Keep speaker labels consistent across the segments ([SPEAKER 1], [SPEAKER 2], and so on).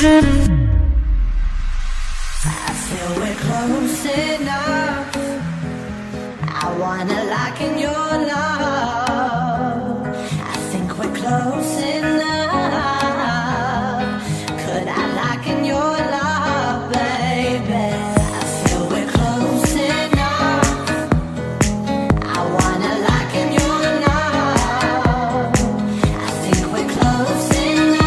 [SPEAKER 1] I feel we're close enough. I wanna lock in your love. I think we're close enough. Could I lock in your love, baby? I feel we're close enough. I wanna lock in your love. I think we're close enough.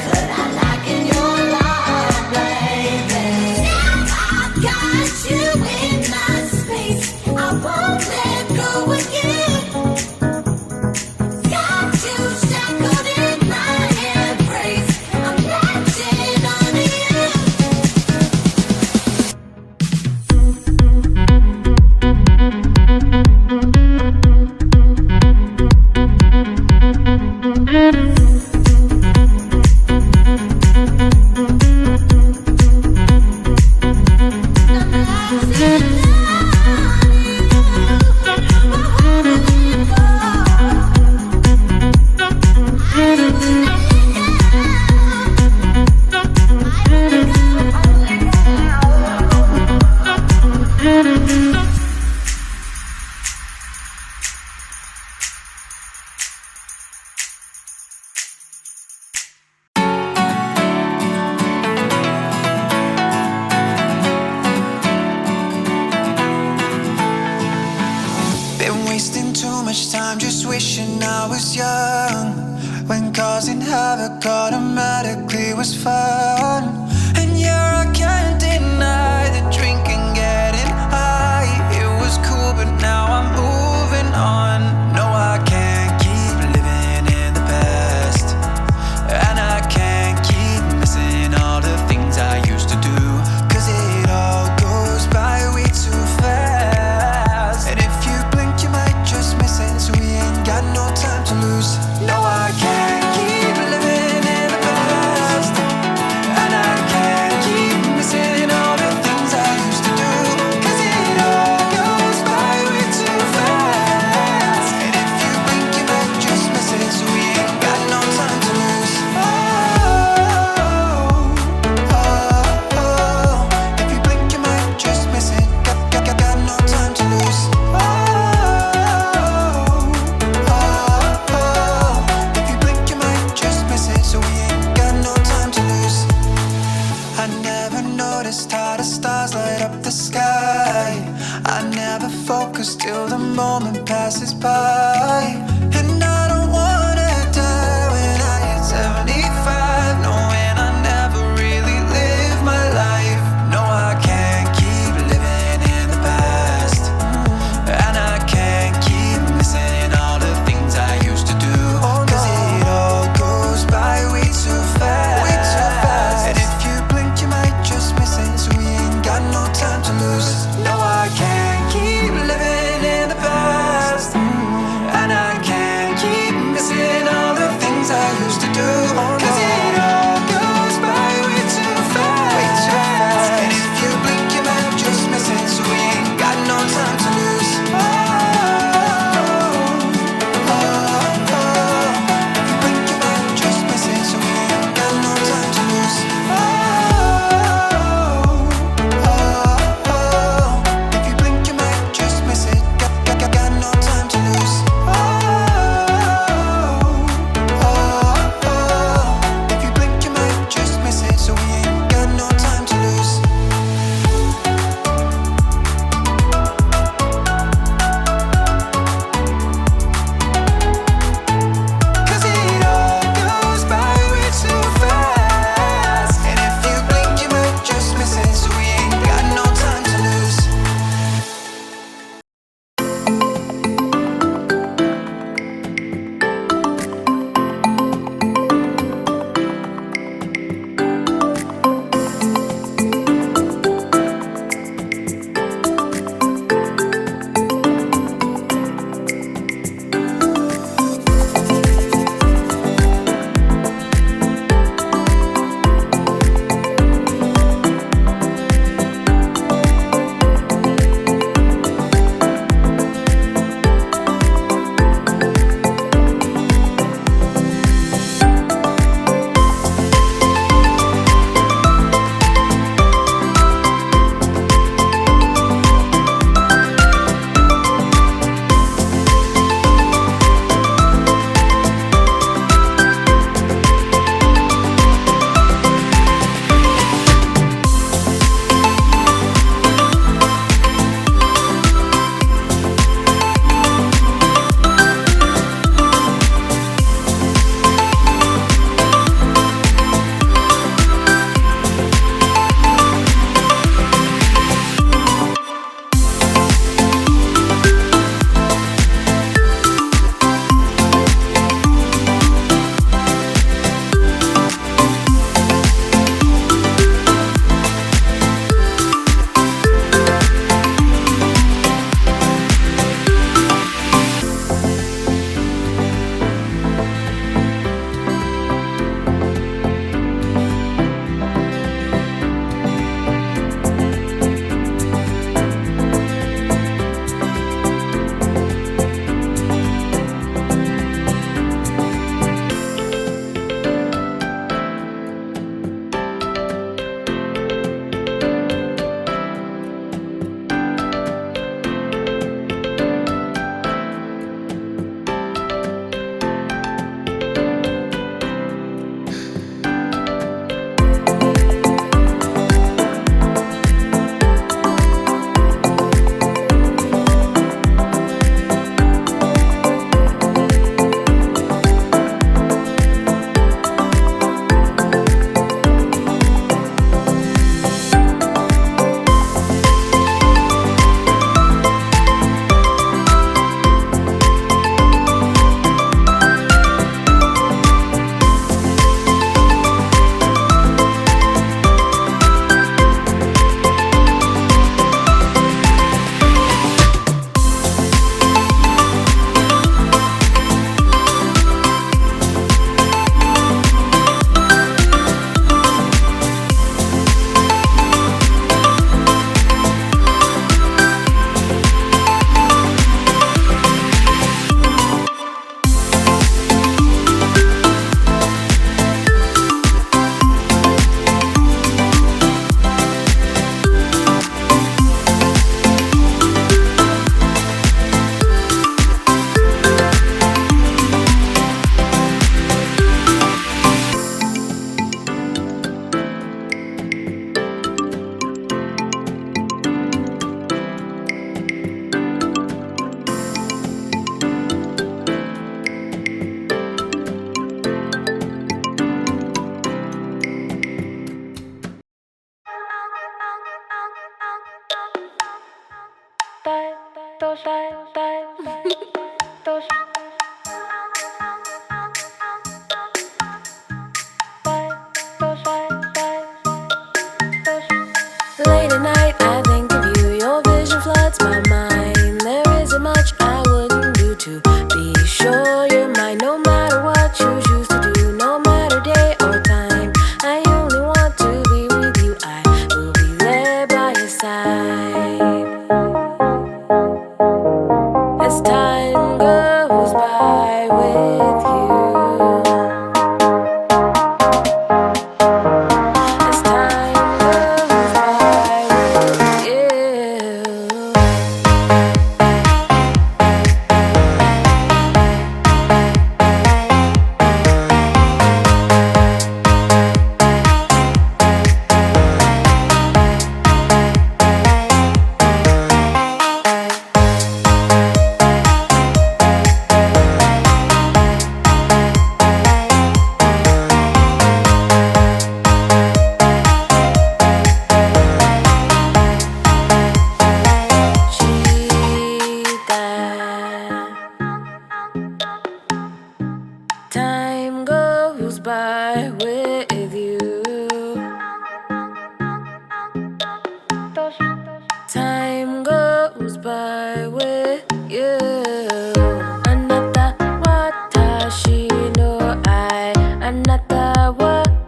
[SPEAKER 1] Could I lock in your love, baby? Now I've got you in my space. I won't let go again. Got you shackled in my embrace. I'm latching onto you.
[SPEAKER 2] Been wasting too much time just wishing I was young, when causing havoc automatically was fun. And yeah, I can't deny the drinking, getting high. It was cool, but now I'm moving on. No, I can't keep living in the past, and I can't keep missing all the things I used to do, 'cause it all goes by way too fast. And if you blink you might just miss it, so we ain't got no time to lose. No, I can't keep living in the past, and I can't keep missing all the things I used to do, 'cause it all goes by way too fast. And if you blink you might just miss it, so we ain't got no time to lose. Oh, oh, oh. If you blink you might just miss it. Got no time to lose. Oh, oh, oh. If you blink you might just miss it, so we ain't got no time to lose. I never noticed how the stars light up the sky. I never focus till the moment passes by. And I don't wanna die when I hit 75, knowing I never really lived my life. No, I can't keep living in the past, and I can't keep missing all the things I used to do, 'cause it all goes by way too fast. Way too fast. And if you blink you might just miss it, so we ain't got no time to lose. No, I can't keep living in the past,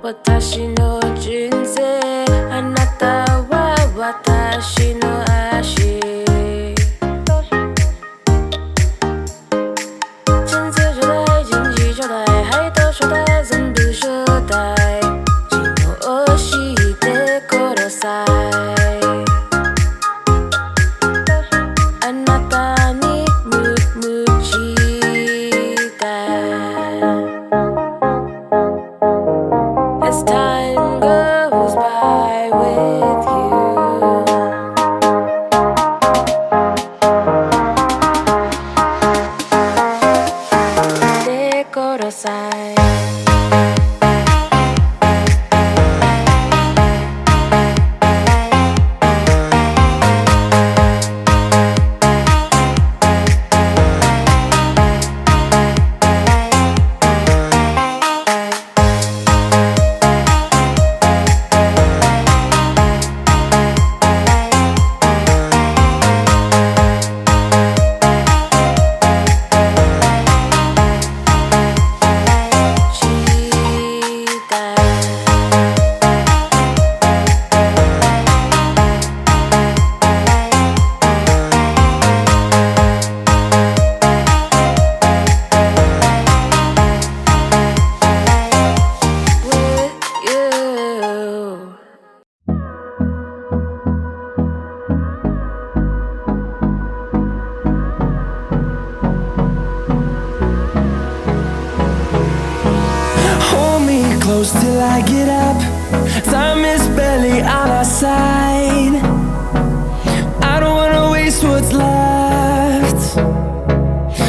[SPEAKER 3] 私の人生あなたは私の足金字招待经济招待海盗招待全部招待知能してくださいあなたに無知だ As time goes by with youでください
[SPEAKER 2] Hold me close till I get up. Time is barely on our side. I don't wanna waste what's left.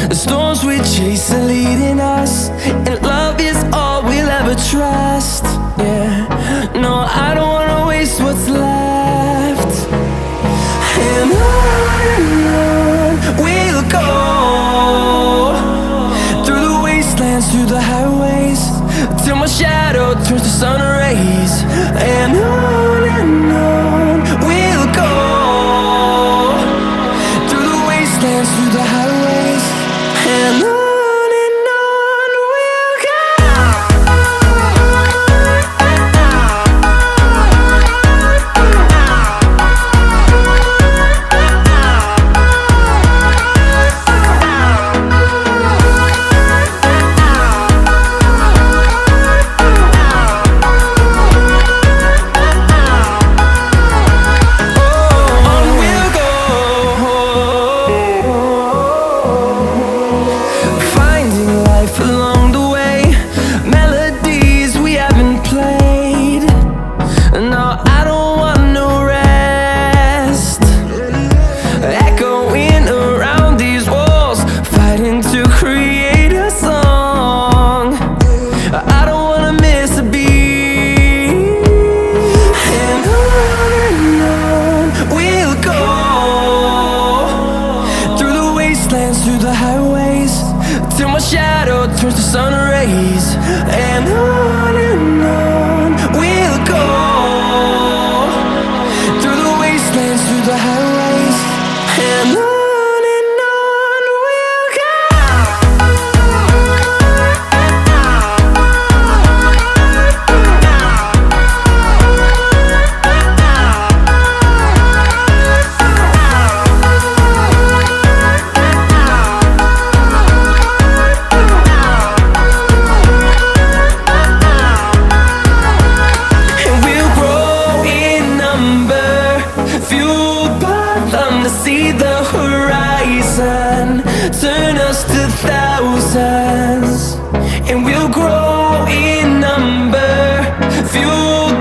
[SPEAKER 2] The storms we chase are leading us, and love is all we'll ever trust. Yeah, no, I don't wanna waste what's left. And on we'll go, through the wastelands, through the highways, till my shadow turns to sun rays. And on we'll go, through the wastelands, through the highways. And on we'll go. Through the highways, till my shadow turns to sun rays. And on we'll go, through the wastelands, through the highways. And on we'll go. See the horizon, turn us to thousands, and we'll grow in number, fueled